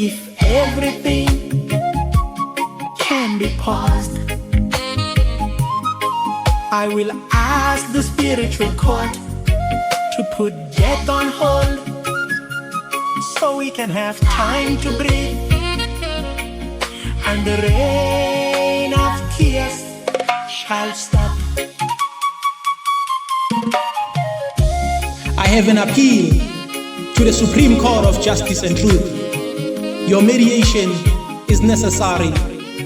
If everything can be paused, I will ask the spiritual court to put death on hold, so we can have time to breathe, and the rain of tears shall stop. I have an appeal to the Supreme Court of Justice and Truth. Your mediation is necessary.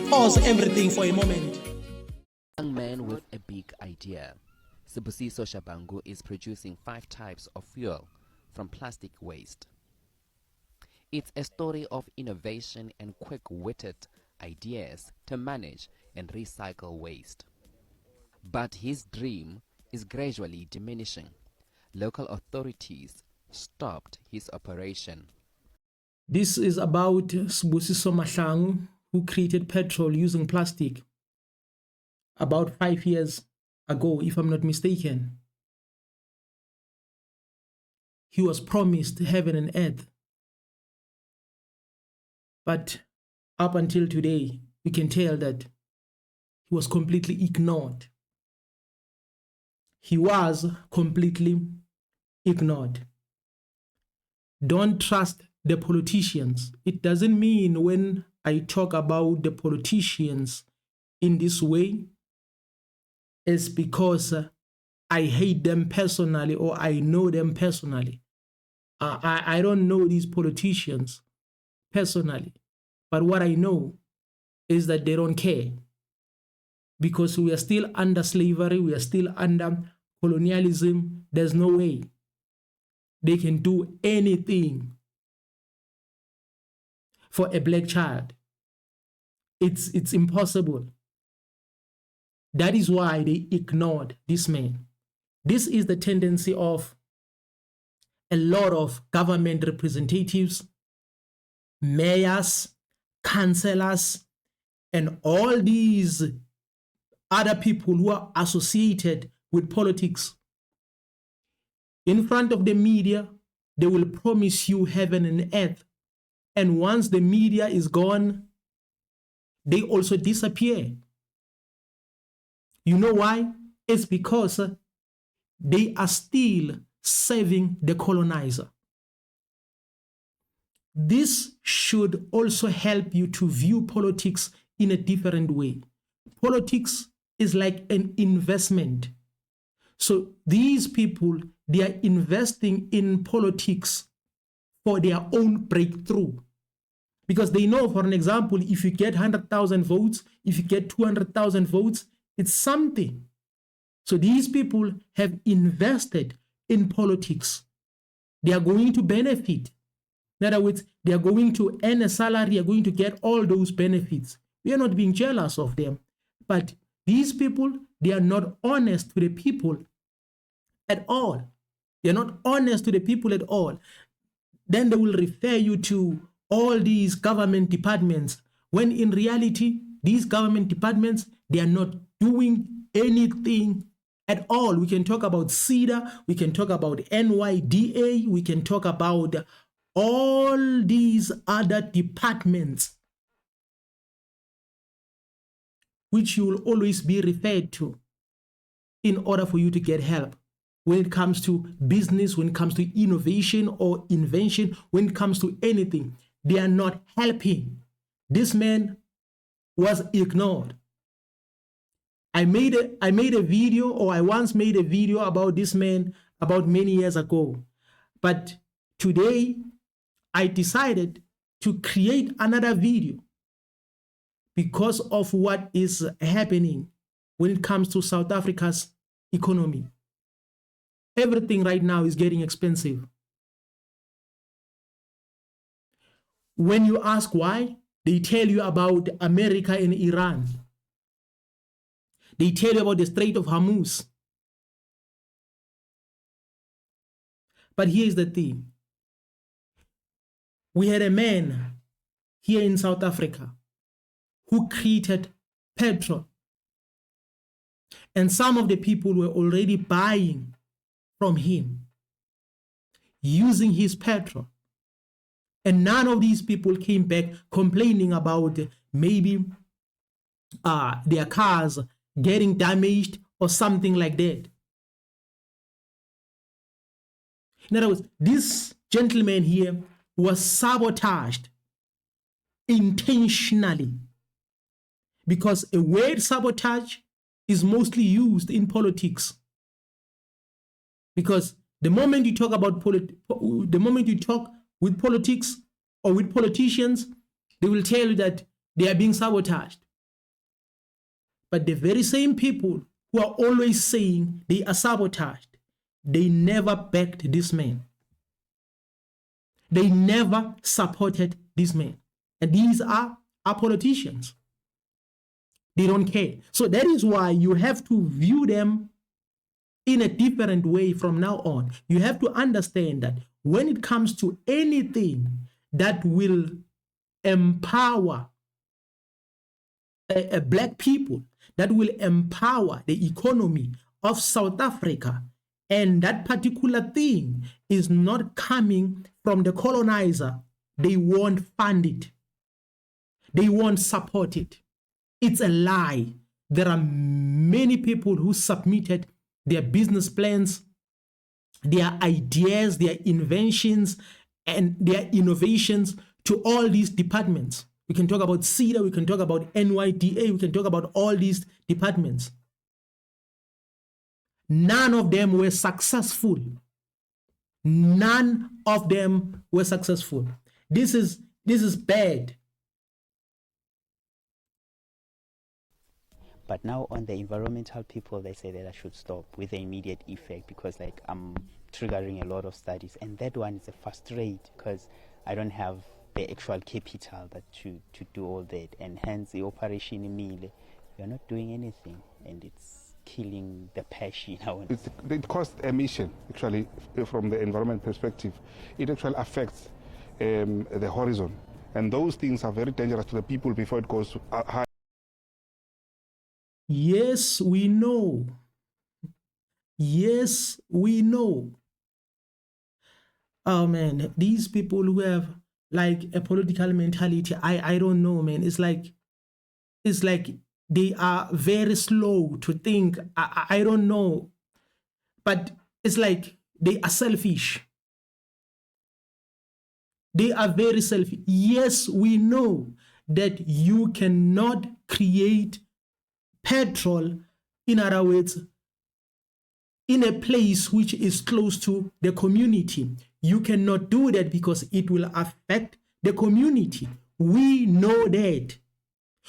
Pause everything for a moment. Young man with a big idea. Sbu Mahlangu is producing 5 types of fuel from plastic waste. It's a story of innovation and quick-witted ideas to manage and recycle waste. But his dream is gradually diminishing. Local authorities stopped his operation. This is about Sbu Mahlangu, who created petrol using plastic about 5 years ago, if I'm not mistaken. He was promised heaven and earth. But up until today, we can tell that he was completely ignored. He was completely ignored. Don't trust the politicians. It doesn't mean when I talk about the politicians in this way, it's because I hate them personally or I know them personally. I don't know these politicians personally, but what I know is that they don't care, because we are still under slavery, we are still under colonialism. There's no way they can do anything for a black child. It's impossible. That is why they ignored this man. This is the tendency of a lot of government representatives, mayors, councillors, and all these other people who are associated with politics. In front of the media, they will promise you heaven and earth. And once the media is gone, they also disappear. You know why? It's because they are still serving the colonizer. This should also help you to view politics in a different way. Politics is like an investment. So these people, they are investing in politics for their own breakthrough. Because they know, for an example, if you get 100,000 votes, if you get 200,000 votes, it's something. So these people have invested in politics. They are going to benefit. In other words, they are going to earn a salary, they are going to get all those benefits. We are not being jealous of them. But these people, they are not honest to the people at all. They are not honest to the people at all. Then they will refer you to all these government departments, when in reality, these government departments, they are not doing anything at all. We can talk about CEDA, we can talk about NYDA, we can talk about all these other departments which you will always be referred to in order for you to get help. When it comes to business, when it comes to innovation or invention, when it comes to anything, they are not helping. This man was ignored. I made a video, or I once made a video about this man about many years ago. But today, I decided to create another video because of what is happening when it comes to South Africa's economy. Everything right now is getting expensive. When you ask why, they tell you about America and Iran. They tell you about the Strait of Hormuz. But here's the thing. We had a man here in South Africa who created petrol. And some of the people were already buying from him, using his petrol. And none of these people came back complaining about maybe their cars getting damaged or something like that. In other words, this gentleman here was sabotaged intentionally, because a word sabotage is mostly used in politics. Because the moment you talk about the moment you talk with politics or with politicians, they will tell you that they are being sabotaged. But the very same people who are always saying they are sabotaged, they never backed this man. They never supported this man. And these are our politicians. They don't care. So that is why you have to view them in a different way from now on. You have to understand that when it comes to anything that will empower black people, that will empower the economy of South Africa, and that particular thing is not coming from the colonizer, they won't fund it. They won't support it. It's a lie. There are many people who submitted their business plans, their ideas, their inventions, and their innovations to all these departments. We can talk about CEDA, we can talk about NYDA, we can talk about all these departments. None of them were successful. None of them were successful. This is bad. But now on the environmental people, they say that I should stop with the immediate effect, because like I'm triggering a lot of studies, and that one is a fast rate because I don't have the actual capital that to do all that, and hence the operation in me, we are not doing anything, and it's killing the passion. It cost emission, actually, from the environment perspective. It actually affects the horizon, and those things are very dangerous to the people before it goes high. Yes, we know. Yes, we know. Oh man, these people who have like a political mentality, I don't know, man. It's like they are very slow to think. I don't know. But it's like they are selfish. They are very selfish. Yes, we know that you cannot create petrol, in other words, in a place which is close to the community. You cannot do that because it will affect the community. We know that.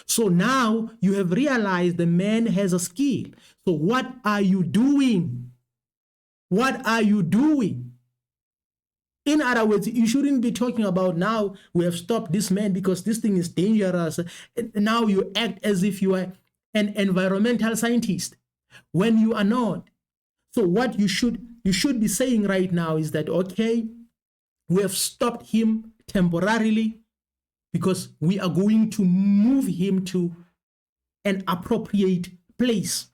So now you have realized the man has a skill. So what are you doing? What are you doing? In other words, you shouldn't be talking about now we have stopped this man because this thing is dangerous. Now you act as if you are an environmental scientist when you are not. So what you should be saying right now is that, okay, we have stopped him temporarily because we are going to move him to an appropriate place.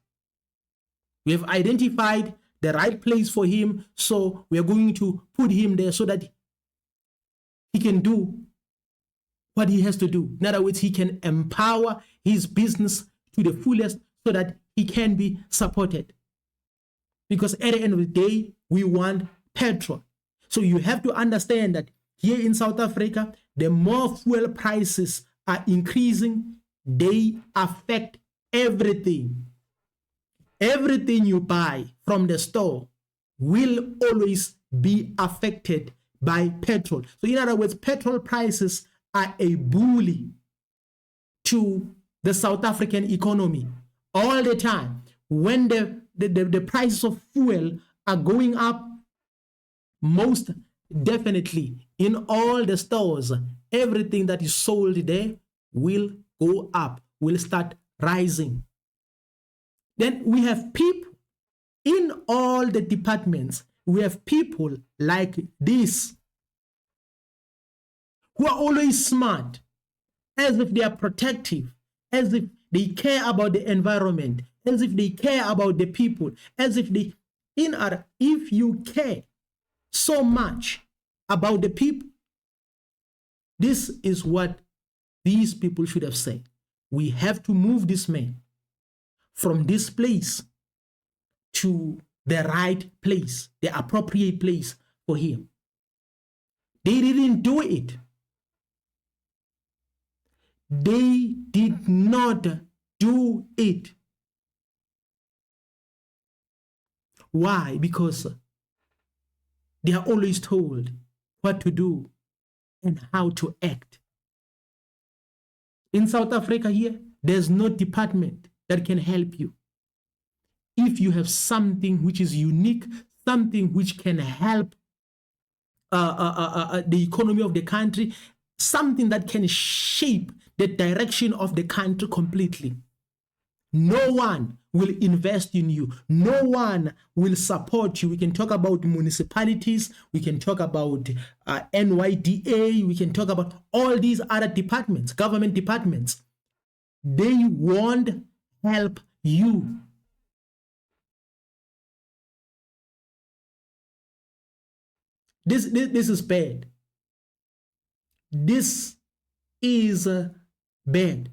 We have identified the right place for him, so we are going to put him there so that he can do what he has to do. In other words, he can empower his business to the fullest so that he can be supported. Because at the end of the day, we want petrol. So you have to understand that here in South Africa, the more fuel prices are increasing, they affect everything. Everything you buy from the store will always be affected by petrol. So in other words, petrol prices are a bully to the South African economy all the time. When the prices of fuel are going up, most definitely in all the stores, everything that is sold there will go up, will start rising. Then we have people in all the departments. We have people like this who are always smart, as if they are protective, as if they care about the environment, as if they care about the people, as if they, if you care so much about the people, This is what these people should have said. We have to move this man from this place to the right place, the appropriate place for him. They didn't do it. They did not do it. Why? Because they are always told what to do and how to act. In South Africa here, there's no department that can help you. If you have something which is unique, something which can help the economy of the country, something that can shape the direction of the country completely, no one will invest in you. No one will support you. We can talk about municipalities. We can talk about NYDA. We can talk about all these other departments, government departments. They won't help you. This is bad. This is bad.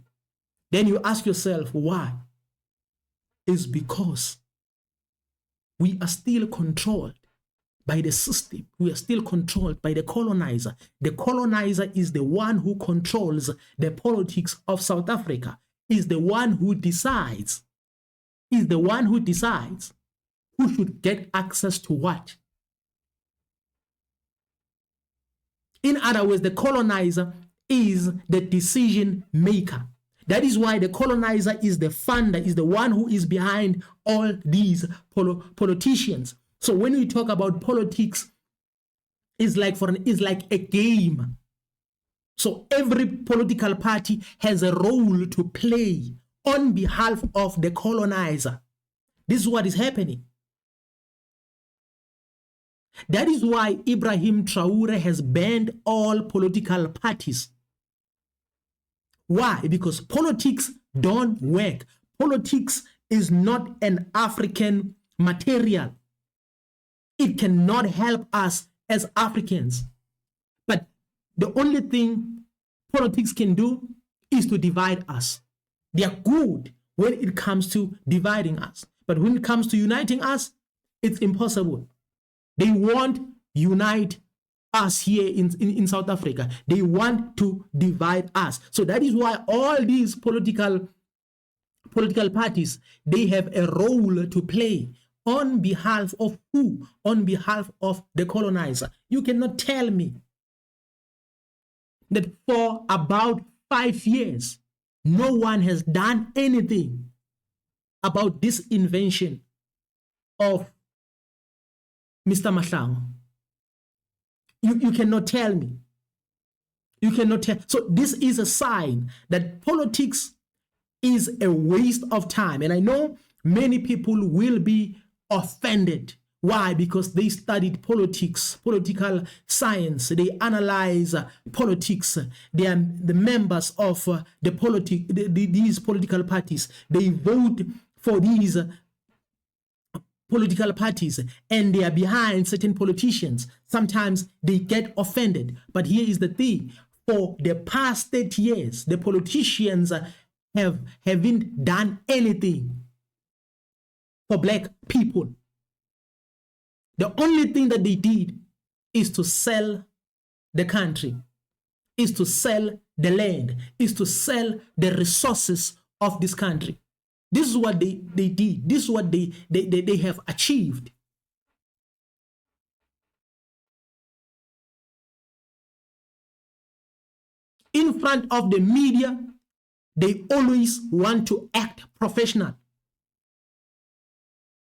Then you ask yourself, why? Is because we are still controlled by the system. We are still controlled by the colonizer. The colonizer is the one who controls the politics of South Africa, is the one who decides, who should get access to what. In other words, the colonizer is the decision maker. That is why the colonizer is the funder, is the one who is behind all these politicians. So when we talk about politics, it's like a game. So every political party has a role to play on behalf of the colonizer. This is what is happening. That is why Ibrahim Traore has banned all political parties. Why? Because politics don't work. Politics is not an African material. It cannot help us as Africans. But the only thing politics can do is to divide us. They are good when it comes to dividing us. But when it comes to uniting us, it's impossible. They won't unite us here in South Africa. They want to divide us. So that is why all these political parties, they have a role to play on behalf of who? On behalf of the colonizer. You cannot tell me that for about 5 years, no one has done anything about this invention of Mr. Mahlangu. You cannot tell me. You cannot tell. So this is a sign that politics is a waste of time. And I know many people will be offended. Why? Because they studied politics, political science. They analyze politics. They are the members of these political parties. They vote for these political parties, and they are behind certain politicians. Sometimes they get offended. But here is the thing. For the past 30 years, the politicians haven't done anything for black people. The only thing that they did is to sell the country, is to sell the land, is to sell the resources of this country. This is what they did. This is what they have achieved. In front of the media, they always want to act professional.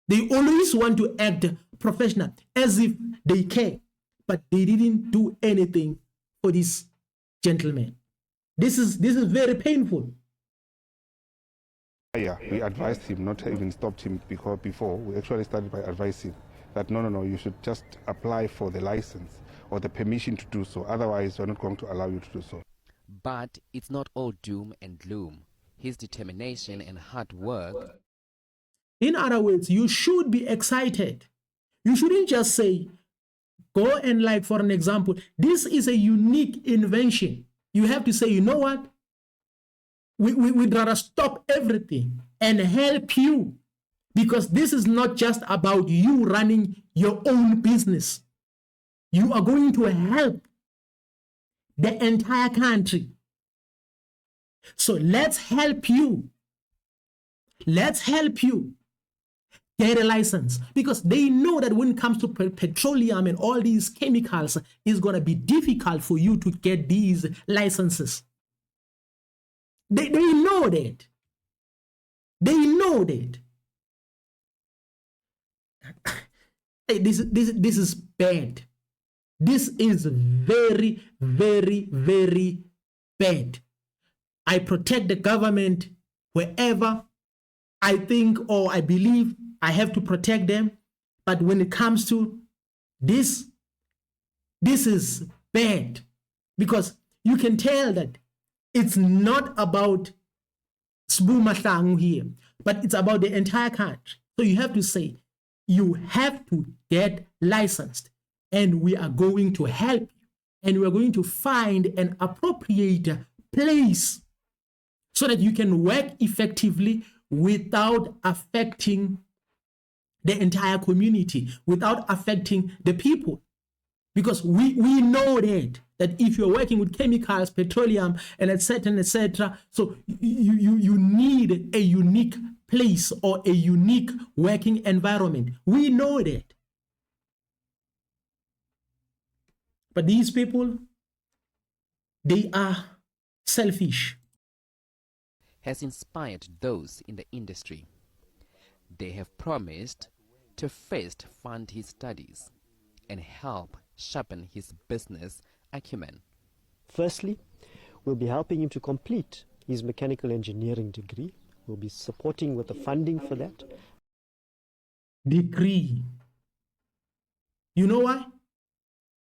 They always want to act professional, as if they care. But they didn't do anything for this gentleman. This is very painful. Yeah, we advised him, not even stopped him, because before we actually started by advising that no, you should just apply for the license or the permission to do so. Otherwise, we're not going to allow you to do so. But it's not all doom and gloom. His determination and hard work. In other words, you should be excited. You shouldn't just say, go and, like, for an example, this is a unique invention. you have to say, you know what? We'd rather stop everything and help you, because this is not just about you running your own business. You are going to help the entire country. So let's help you. Let's help you get a license, because they know that when it comes to petroleum and all these chemicals, it's going to be difficult for you to get these licenses. They know that. They know that. This is bad. This is very, very, very bad. I protect the government wherever I think or I believe I have to protect them. But when it comes to this is bad, because you can tell that it's not about Sbu Mahlangu here, but it's about the entire country. So you have to say, you have to get licensed, and we are going to help you, and we are going to find an appropriate place so that you can work effectively without affecting the entire community, without affecting the people. Because we know that if you're working with chemicals, petroleum, and etc., so you need a unique place or a unique working environment. We know that. But these people, they are selfish. Has inspired those in the industry. They have promised to first fund his studies and help sharpen his business acumen. Firstly, we'll be helping him to complete his mechanical engineering degree. We'll be supporting with the funding for that. Degree. You know why?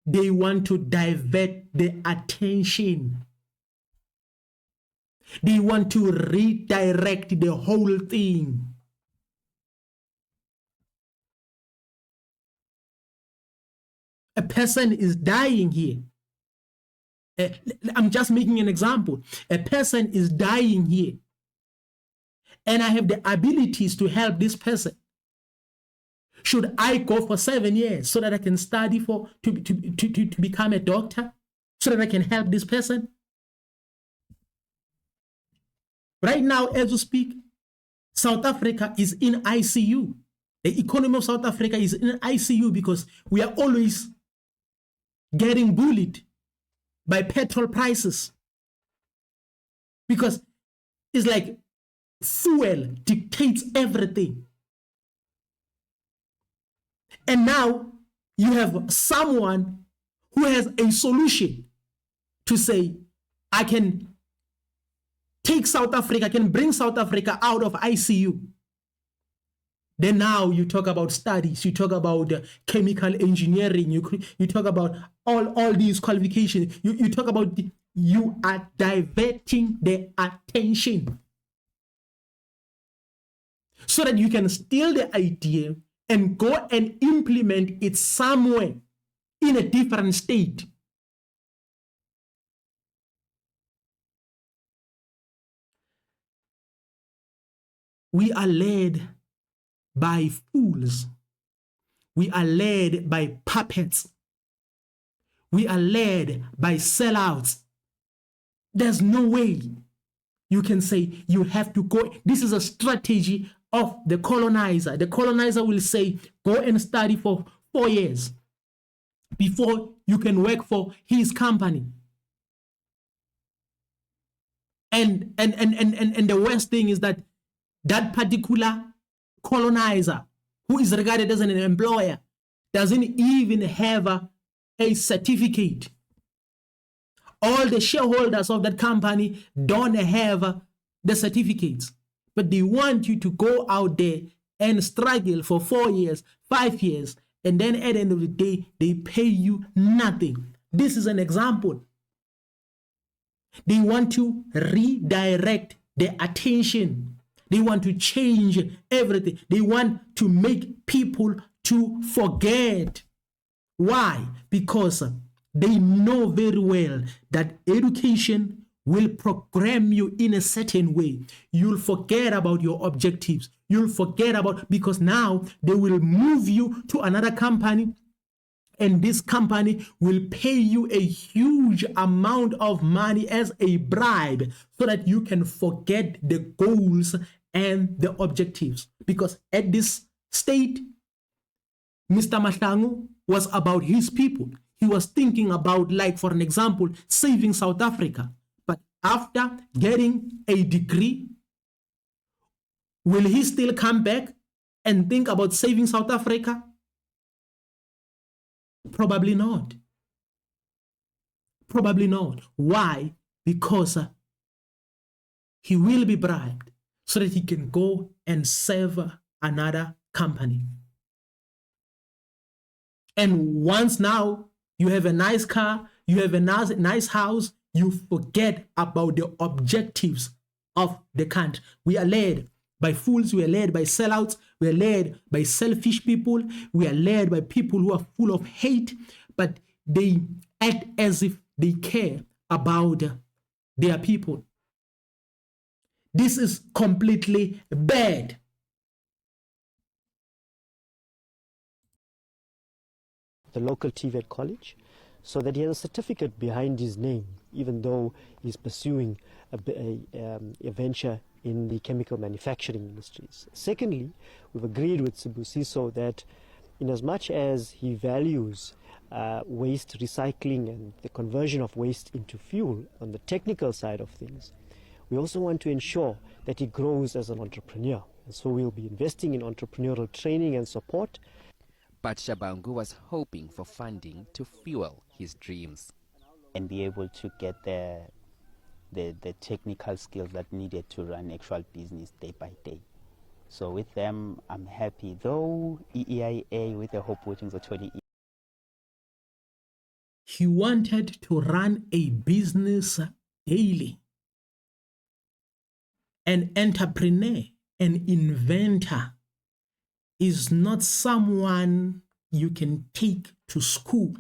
They want to divert the attention. They want to redirect the whole thing. A person is dying here. I'm just making an example. A person is dying here, and I have the abilities to help this person. Should I go for 7 years so that I can study to become a doctor, so that I can help this person? Right now, as we speak, South Africa is in ICU. The economy of South Africa is in ICU because we are always getting bullied by petrol prices. Because it's like fuel dictates everything. And now you have someone who has a solution to say, I can take South Africa, can bring South Africa out of ICU. Then now you talk about studies, you talk about chemical engineering, you talk about all these qualifications, you talk about, you are diverting the attention so that you can steal the idea and go and implement it somewhere in a different state. We are led by fools. We are led by puppets. We are led by sellouts. There's no way you can say you have to go. This is a strategy of the colonizer. The colonizer will say, go and study for 4 years before you can work for his company. And the worst thing is that particular colonizer, who is regarded as an employer, doesn't even have a certificate. All the shareholders of that company don't have the certificates, but they want you to go out there and struggle for 4 years, 5 years, and then at the end of the day, they pay you nothing. This is an example. They want to redirect the attention. They want to change everything. They want to make people to forget. Why? Because they know very well that education will program you in a certain way. You'll forget about your objectives. You'll forget about, because now they will move you to another company, and this company will pay you a huge amount of money as a bribe so that you can forget the goals and the objectives. Because at this state, Mr. Mahlangu was about his people. He was thinking about, like, for an example, saving South Africa. But after getting a degree, will he still come back and think about saving South Africa? Probably not. Probably not. Why? Because he will be bribed so that he can go and serve another company. And once now you have a nice car, you have a nice house, you forget about the objectives of the country. We are led by fools, we are led by sellouts, we are led by selfish people, we are led by people who are full of hate, but they act as if they care about their people. This is completely bad. The local TVET college, so that he has a certificate behind his name, even though he's pursuing a venture in the chemical manufacturing industries. Secondly, we've agreed with Sbu that in as much as he values waste recycling and the conversion of waste into fuel on the technical side of things, we also want to ensure that he grows as an entrepreneur. And so we'll be investing in entrepreneurial training and support. But Shabangu was hoping for funding to fuel his dreams. And be able to get the technical skills that needed to run actual business day by day. So with them, I'm happy. Though EEIA with the Hope Voting Authority. He wanted to run a business daily. An entrepreneur, an inventor, is not someone you can take to school,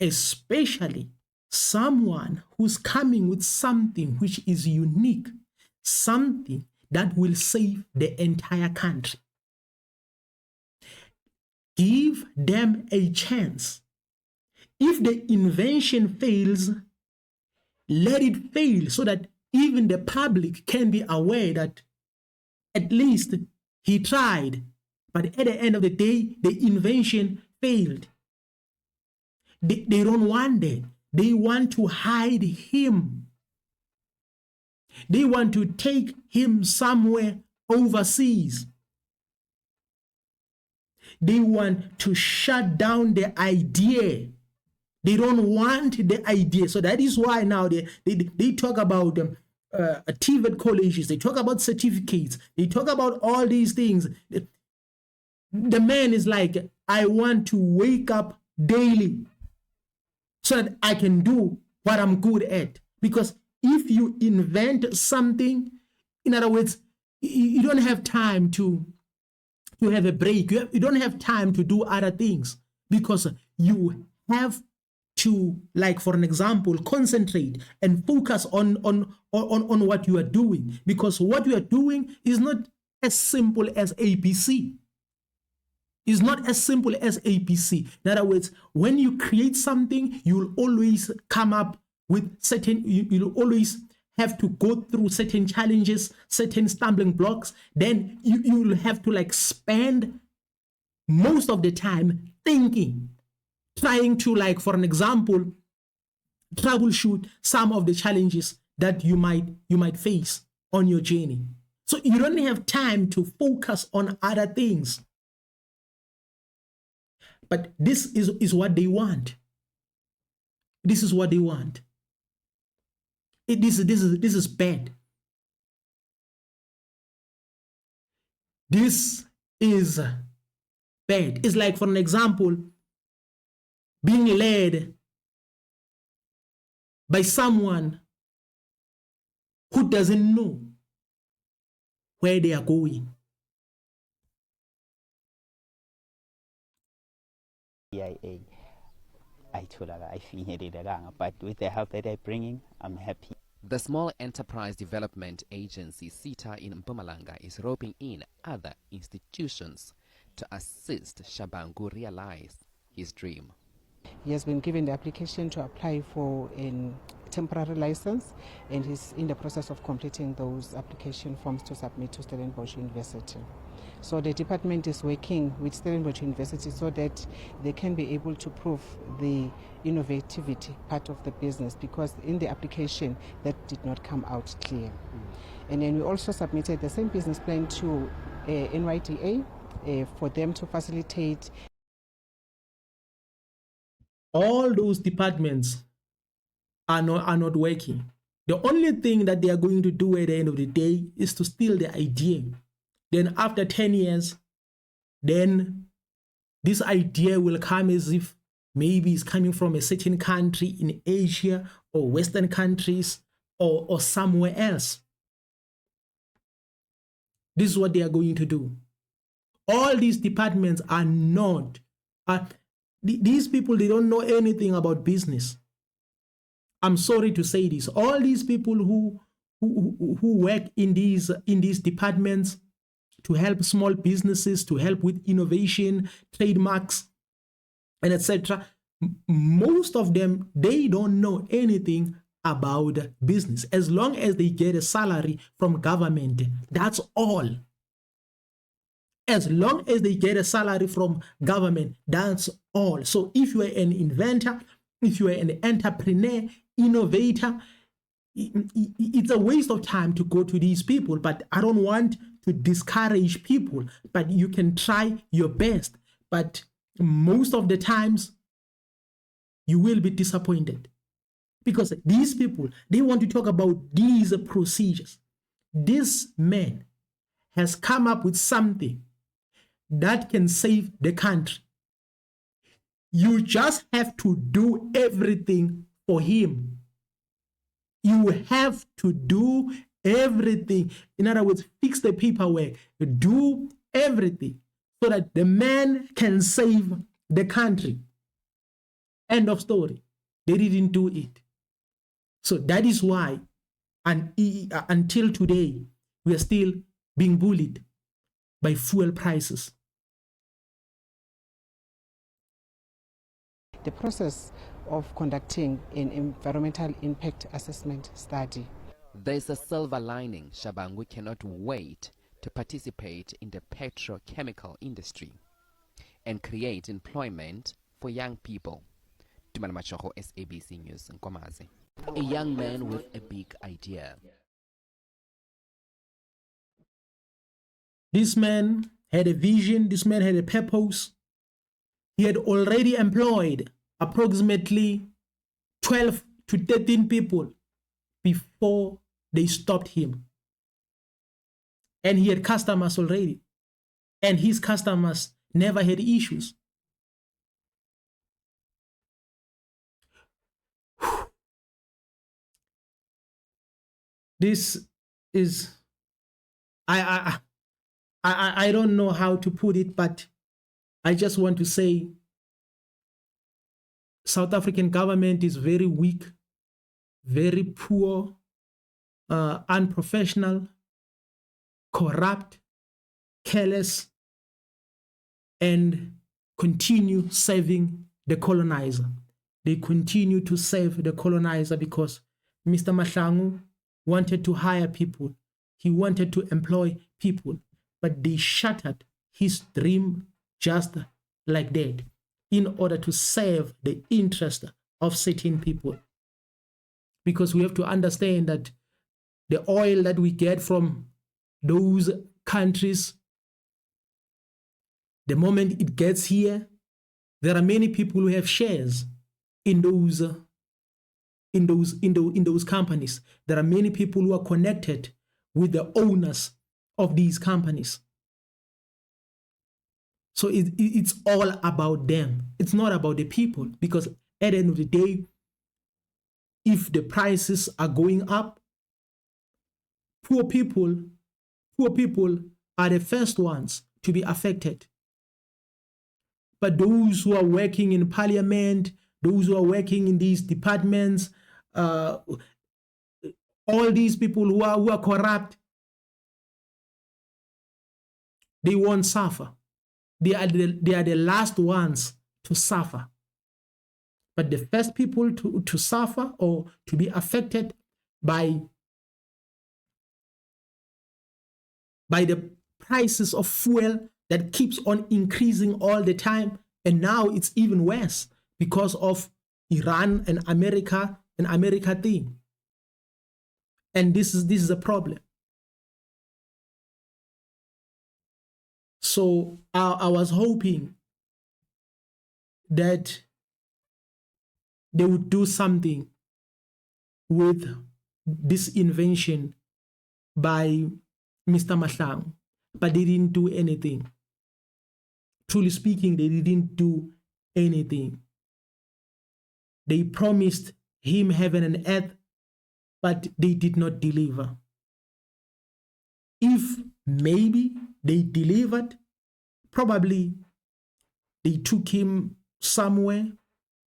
especially someone who's coming with something which is unique, something that will save the entire country. Give them a chance. If the invention fails, let it fail so that even the public can be aware that at least he tried, but at the end of the day, the invention failed. They don't want that. They want to hide him. They want to take him somewhere overseas. They want to shut down the idea. They don't want the idea. So that is why now they talk about TVET colleges, they talk about certificates, they talk about all these things. The man is like, I want to wake up daily so that I can do what I'm good at. Because if you invent something, in other words, you don't have time to have a break. You don't have time to do other things, because you have to, like, for an example, concentrate and focus on what you are doing, because what you are doing is not as simple as ABC. It's not as simple as ABC. In other words, when you create something, you'll always come up with certain, you'll always have to go through certain challenges, certain stumbling blocks. Then you'll have to, like, spend most of the time thinking, trying to, like, for an example, troubleshoot some of the challenges that you might face on your journey. So you don't have time to focus on other things. But this is what they want. This is what they want. This is bad. This is bad. It's like, for an example, being led by someone who doesn't know where they are going. I but with the help that they're bringing, I'm happy. The Small Enterprise Development Agency, SETA, in Mpumalanga is roping in other institutions to assist Shabangu realize his dream. He has been given the application to apply for a temporary license, and he's in the process of completing those application forms to submit to Stellenbosch University. So the department is working with Stellenbosch University so that they can be able to prove the innovativity part of the business, because in the application that did not come out clear. And then we also submitted the same business plan to NYDA for them to facilitate. All those departments are not working. The only thing that they are going to do at the end of the day is to steal the idea. Then after 10 years, then this idea will come as if maybe it's coming from a certain country in Asia or Western countries or somewhere else. This is what they are going to do. All these departments are not, these people, they don't know anything about business. I'm sorry to say this. All these people who work in these departments to help small businesses, to help with innovation, trademarks, and etc. Most of them, they don't know anything about business. As long as they get a salary from government, that's all. As long as they get a salary from government, that's all. So if you are an inventor, if you are an entrepreneur, innovator, it's a waste of time to go to these people. But I don't want to discourage people, but you can try your best. But most of the times, you will be disappointed, because these people, they want to talk about these procedures. This man has come up with something that can save the country. You just have to do everything for him. You have to do everything. In other words, fix the paperwork, do everything so that the man can save the country. End of story. They didn't do it. So that is why, until today, we are still being bullied by fuel prices. The process of conducting an environmental impact assessment study. There's a silver lining. Shabangu cannot wait to participate in the petrochemical industry and create employment for young people. SABC News, Nkomazi. A young man with a big idea. This man had a vision, this man had a purpose. He had already employed approximately 12 to 13 people before they stopped him. And he had customers already. And his customers never had issues. This is, I don't know how to put it, but I just want to say South African government is very weak, very poor, unprofessional, corrupt, careless, and continue serving the colonizer. They continue to serve the colonizer because Mr. Mahlangu wanted to hire people. He wanted to employ people, but they shattered his dream just like that in order to serve the interest of certain people. Because we have to understand that the oil that we get from those countries, the moment it gets here, there are many people who have shares in those companies. There are many people who are connected with the owners of these companies. So it's all about them. It's not about the people, because at the end of the day, if the prices are going up, poor people are the first ones to be affected. But those who are working in parliament, those who are working in these departments, all these people who are corrupt, they won't suffer. They are the last ones to suffer. But the first people to suffer or to be affected by the prices of fuel that keeps on increasing all the time, and now it's even worse because of Iran and America thing. And this is a problem. So I was hoping that they would do something with this invention by Mr. Mahlangu, but they didn't do anything. Truly speaking, they didn't do anything. They promised him heaven and earth, but they did not deliver. If maybe they delivered, probably they took him somewhere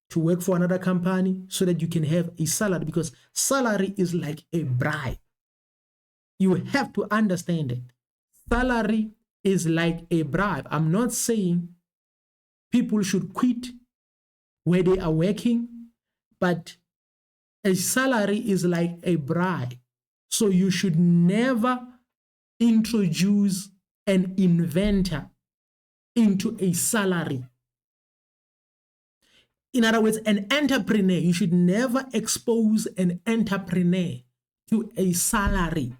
to work for another company so that you can have a salary, because salary is like a bribe. You have to understand it. Salary is like a bribe. I'm not saying people should quit where they are working, but a salary is like a bribe. So you should never introduce an inventor into a salary. In other words, an entrepreneur, you should never expose an entrepreneur to a salary.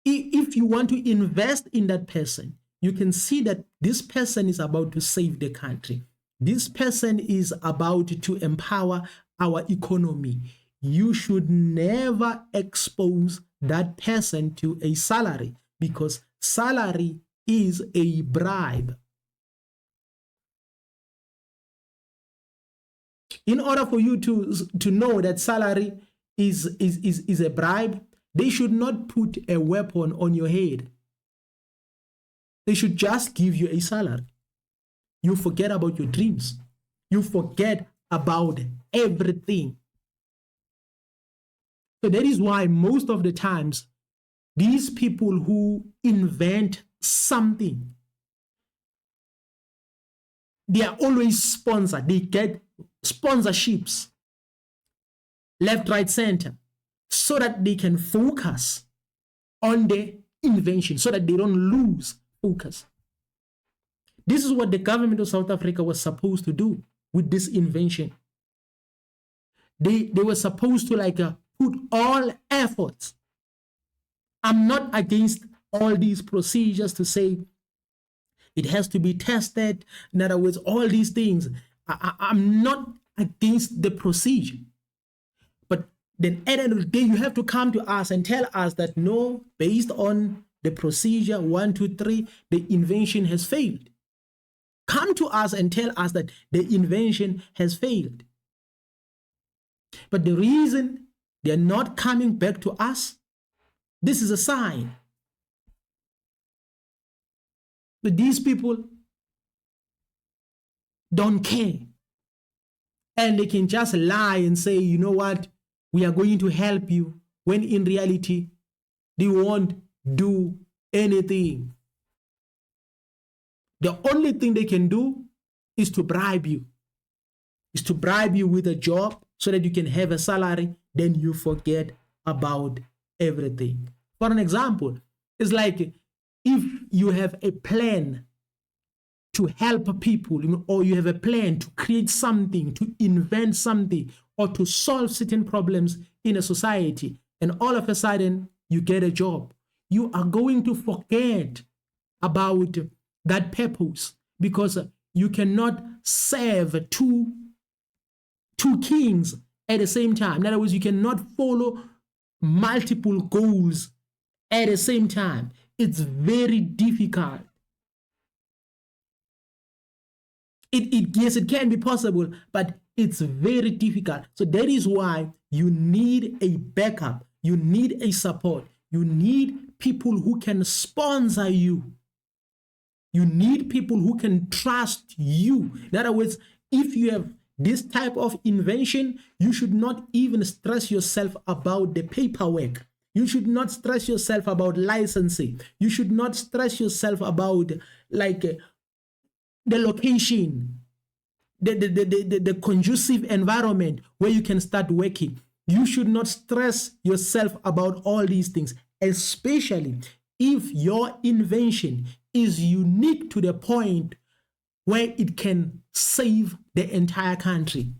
If you want to invest in that person, you can see that this person is about to save the country. This person is about to empower our economy. You should never expose that person to a salary, because salary is a bribe. In order for you to know that salary is a bribe, they should not put a weapon on your head. They should just give you a salary. You forget about your dreams. You forget about everything. So that is why most of the times, these people who invent something, they are always sponsored. They get sponsorships left, right, center, so that they can focus on the invention, so that they don't lose focus. This is what the government of South Africa was supposed to do with this invention. They were supposed to put all efforts. I'm not against all these procedures to say it has to be tested. In other words, all these things. I'm not against the procedure. But then at the end of the day, you have to come to us and tell us that no, based on the procedure 1, 2, 3, the invention has failed. Come to us and tell us that the invention has failed. But the reason they're not coming back to us, this is a sign that these people don't care. And they can just lie and say, you know what, we are going to help you, when in reality, they won't do anything. The only thing they can do is to bribe you. Is to bribe you with a job so that you can have a salary, then you forget about everything. For an example, it's like if you have a plan to help people, or you have a plan to create something, to invent something, or to solve certain problems in a society, and all of a sudden you get a job, you are going to forget about that purpose, because you cannot serve two kings at the same time. In other words, you cannot follow multiple goals at the same time. It's very difficult. Yes, it can be possible, but it's very difficult. So that is why you need a backup. You need a support. You need people who can sponsor you. You need people who can trust you. In other words, if you have this type of invention, you should not even stress yourself about the paperwork. You should not stress yourself about licensing. You should not stress yourself about like the location, the conducive environment where you can start working. You should not stress yourself about all these things, especially if your invention is unique to the point where it can save the entire country.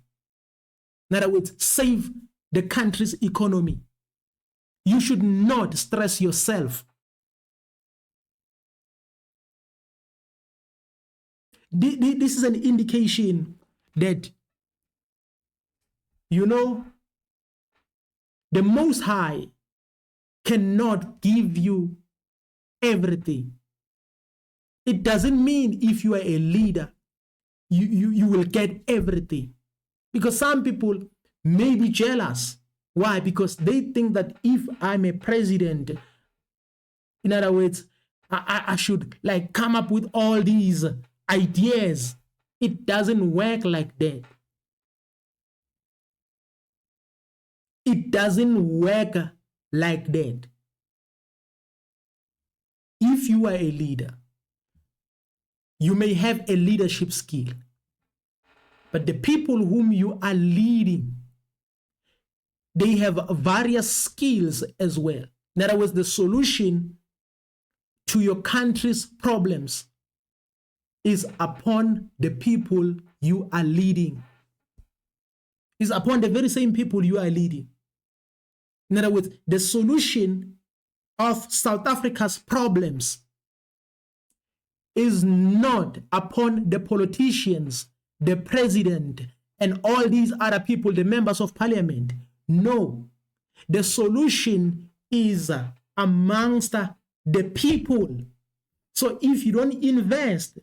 In other words, save the country's economy. You should not stress yourself. This is an indication that, you know, the Most High cannot give you everything. It doesn't mean if you are a leader, you will get everything. Because some people may be jealous. Why? Because they think that if I'm a president, in other words, I should like come up with all these ideas. It doesn't work like that. It doesn't work like that. If you are a leader, you may have a leadership skill, but the people whom you are leading, they have various skills as well. In other words, the solution to your country's problems is upon the people you are leading. Is upon the very same people you are leading. In other words, the solution of South Africa's problems is not upon the politicians, the president, and all these other people, the members of parliament. No, the solution is amongst the people. So if you don't invest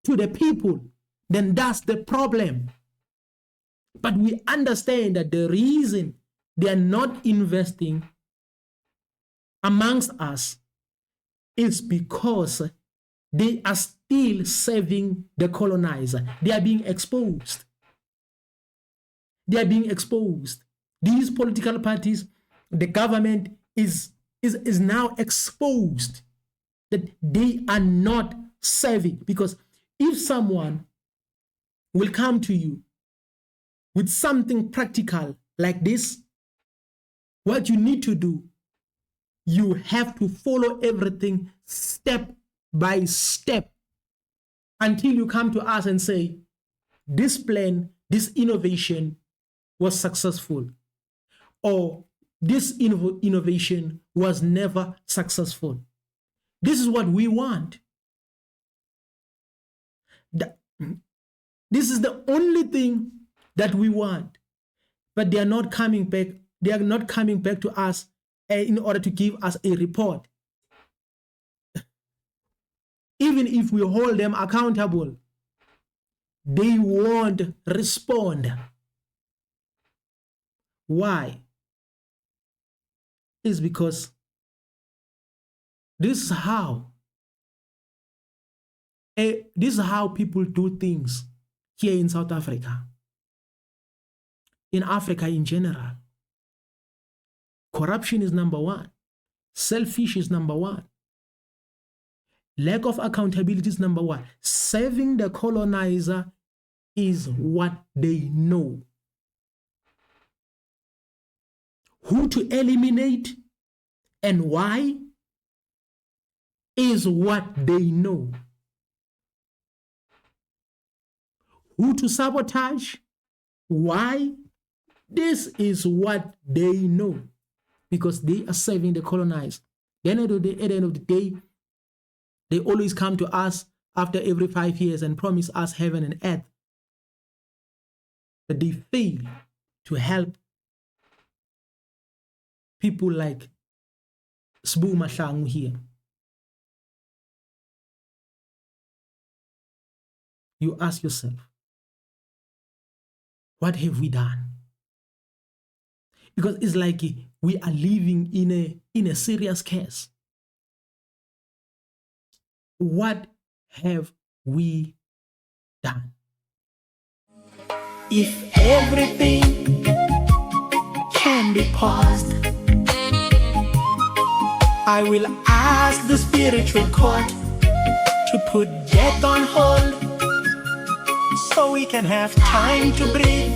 to the people, then that's the problem. But we understand that the reason they are not investing amongst us is because they are still serving the colonizer. They are being exposed. They are being exposed. These political parties, the government is now exposed that they are not serving. Because if someone will come to you with something practical like this, what you need to do, you have to follow everything step by step until you come to us and say, this plan, this innovation was successful, or this innovation was never successful. This is what we want. This is the only thing that we want. But they are not coming back. They are not coming back to us in order to give us a report. Even if we hold them accountable, they won't respond. Why? It's because this is how people do things here in South Africa, in Africa in general. Corruption is number one. Selfish is number one. Lack of accountability is number one. Serving the colonizer is what they know. Who to eliminate and why is what they know. Who to sabotage, why, this is what they know. Because they are serving the colonized. Then at the end of the day, they always come to us after every 5 years and promise us heaven and earth. But they fail to help people like Sbu Mahlangu here. You ask yourself, what have we done? Because it's like we are living in a serious case. What have we done. If everything can be paused, I will ask the spiritual court to put death on hold, so we can have time to breathe,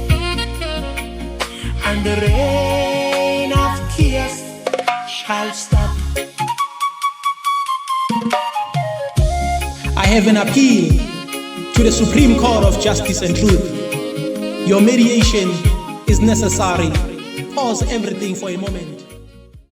and the rain of tears shall stop. I have an appeal to the Supreme Court of Justice and Truth. Your mediation is necessary. Pause everything for a moment.